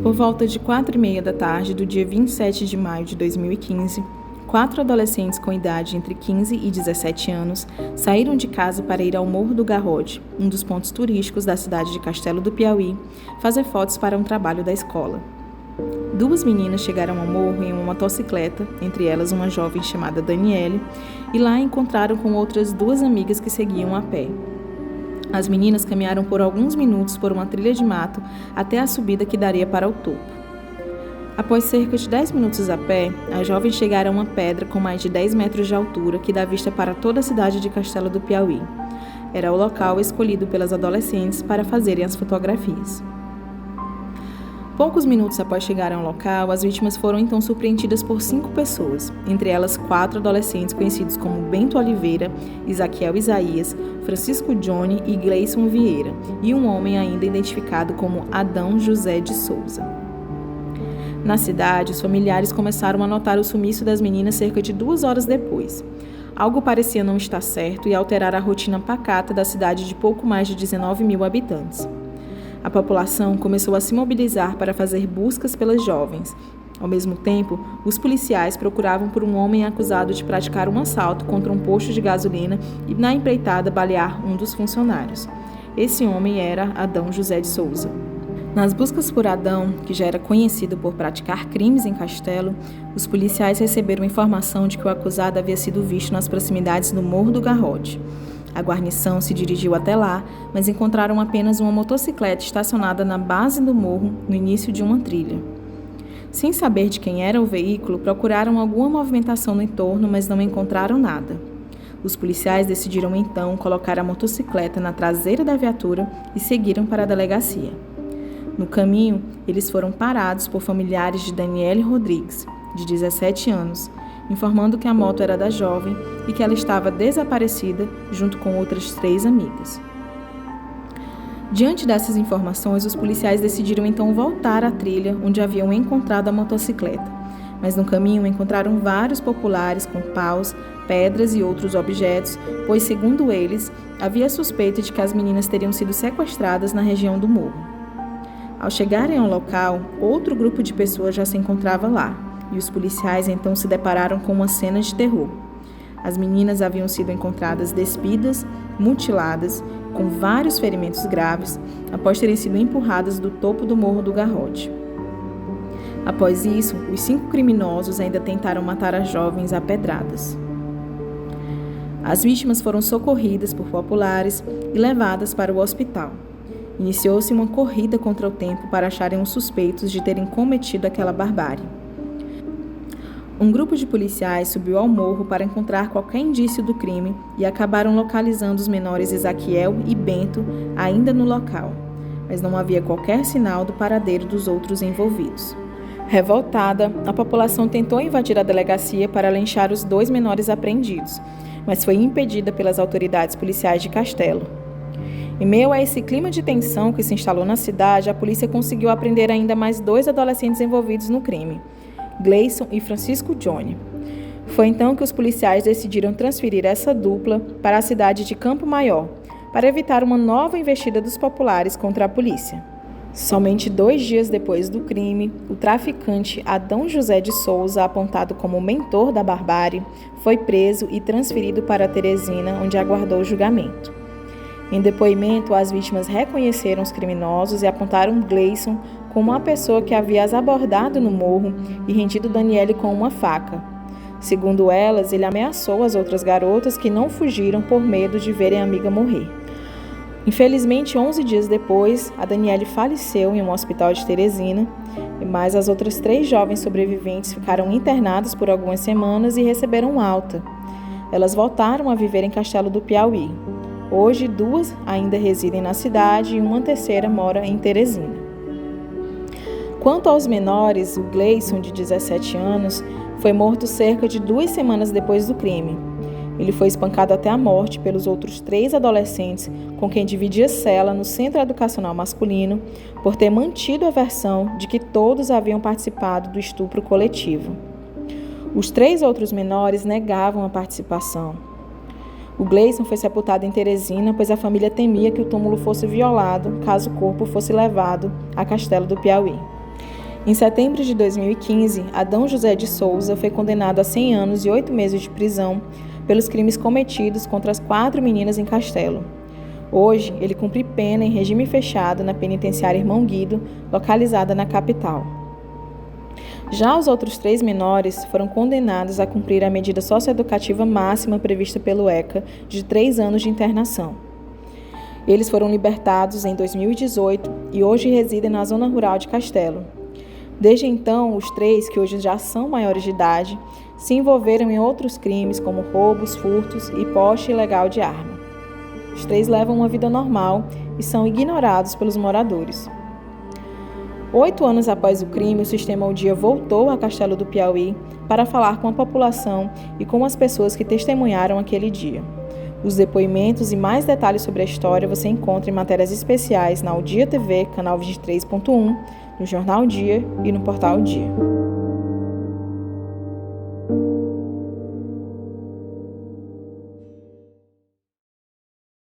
Por volta de 4h30 da tarde do dia 27 de maio de 2015, 4 adolescentes com idade entre 15 e 17 anos saíram de casa para ir ao Morro do Garrote, um dos pontos turísticos da cidade de Castelo do Piauí, fazer fotos para um trabalho da escola. 2 meninas chegaram ao morro em uma motocicleta, entre elas uma jovem chamada Daniele, e lá encontraram com outras 2 amigas que seguiam a pé. As meninas caminharam por alguns minutos por uma trilha de mato até a subida que daria para o topo. Após cerca de 10 minutos a pé, as jovens chegaram a uma pedra com mais de 10 metros de altura que dá vista para toda a cidade de Castelo do Piauí. Era o local escolhido pelas adolescentes para fazerem as fotografias. Poucos minutos após chegarem ao local, as vítimas foram então surpreendidas por 5 pessoas, entre elas 4 adolescentes conhecidos como Bento Oliveira, Isaquiel Isaías, Francisco Johnny e Gleison Vieira, e um homem ainda identificado como Adão José de Souza. Na cidade, os familiares começaram a notar o sumiço das meninas cerca de 2 horas depois. Algo parecia não estar certo e alterar a rotina pacata da cidade de pouco mais de 19 mil habitantes. A população começou a se mobilizar para fazer buscas pelas jovens. Ao mesmo tempo, os policiais procuravam por um homem acusado de praticar um assalto contra um posto de gasolina e, na empreitada, balear um dos funcionários. Esse homem era Adão José de Souza. Nas buscas por Adão, que já era conhecido por praticar crimes em Castelo, os policiais receberam informação de que o acusado havia sido visto nas proximidades do Morro do Garrote. A guarnição se dirigiu até lá, mas encontraram apenas uma motocicleta estacionada na base do morro, no início de uma trilha. Sem saber de quem era o veículo, procuraram alguma movimentação no entorno, mas não encontraram nada. Os policiais decidiram então colocar a motocicleta na traseira da viatura e seguiram para a delegacia. No caminho, eles foram parados por familiares de Daniele Rodrigues, de 17 anos, informando que a moto era da jovem e que ela estava desaparecida junto com outras 3 amigas. Diante dessas informações, os policiais decidiram então voltar à trilha onde haviam encontrado a motocicleta, mas no caminho encontraram vários populares com paus, pedras e outros objetos, pois, segundo eles, havia suspeita de que as meninas teriam sido sequestradas na região do morro. Ao chegarem ao local, outro grupo de pessoas já se encontrava lá, e os policiais então se depararam com uma cena de terror. As meninas haviam sido encontradas despidas, mutiladas, com vários ferimentos graves, após terem sido empurradas do topo do Morro do Garrote. Após isso, os 5 criminosos ainda tentaram matar as jovens a pedradas. As vítimas foram socorridas por populares e levadas para o hospital. Iniciou-se uma corrida contra o tempo para acharem os suspeitos de terem cometido aquela barbárie. Um grupo de policiais subiu ao morro para encontrar qualquer indício do crime e acabaram localizando os menores Isaquiel e Bento ainda no local, mas não havia qualquer sinal do paradeiro dos outros envolvidos. Revoltada, a população tentou invadir a delegacia para linchar os 2 menores apreendidos, mas foi impedida pelas autoridades policiais de Castelo. Em meio a esse clima de tensão que se instalou na cidade, a polícia conseguiu apreender ainda mais 2 adolescentes envolvidos no crime, Gleison e Francisco Johnny. Foi então que os policiais decidiram transferir essa dupla para a cidade de Campo Maior, para evitar uma nova investida dos populares contra a polícia. Somente 2 dias depois do crime, o traficante Adão José de Souza, apontado como mentor da barbárie, foi preso e transferido para Teresina, onde aguardou o julgamento. Em depoimento, as vítimas reconheceram os criminosos e apontaram Gleison como a pessoa que havia as abordado no morro e rendido Daniele com uma faca. Segundo elas, ele ameaçou as outras garotas que não fugiram por medo de verem a amiga morrer. Infelizmente, 11 dias depois, a Daniele faleceu em um hospital de Teresina, mas as outras 3 jovens sobreviventes ficaram internadas por algumas semanas e receberam alta. Elas voltaram a viver em Castelo do Piauí. Hoje, 2 ainda residem na cidade e uma terceira mora em Teresina. Quanto aos menores, o Gleison, de 17 anos, foi morto cerca de 2 semanas depois do crime. Ele foi espancado até a morte pelos outros 3 adolescentes com quem dividia cela no Centro Educacional Masculino por ter mantido a versão de que todos haviam participado do estupro coletivo. Os 3 outros menores negavam a participação. O Gleison foi sepultado em Teresina, pois a família temia que o túmulo fosse violado caso o corpo fosse levado a Castelo do Piauí. Em setembro de 2015, Adão José de Souza foi condenado a 100 anos e 8 meses de prisão pelos crimes cometidos contra as 4 meninas em Castelo. Hoje, ele cumpre pena em regime fechado na penitenciária Irmão Guido, localizada na capital. Já os outros 3 menores foram condenados a cumprir a medida socioeducativa máxima prevista pelo ECA de 3 anos de internação. Eles foram libertados em 2018 e hoje residem na zona rural de Castelo. Desde então, os 3, que hoje já são maiores de idade, se envolveram em outros crimes como roubos, furtos e posse ilegal de arma. Os 3 levam uma vida normal e são ignorados pelos moradores. 8 anos após o crime, o Sistema O Dia voltou a Castelo do Piauí para falar com a população e com as pessoas que testemunharam aquele dia. Os depoimentos e mais detalhes sobre a história você encontra em matérias especiais na O Dia TV, canal 23.1, no Jornal Dia e no Portal Dia.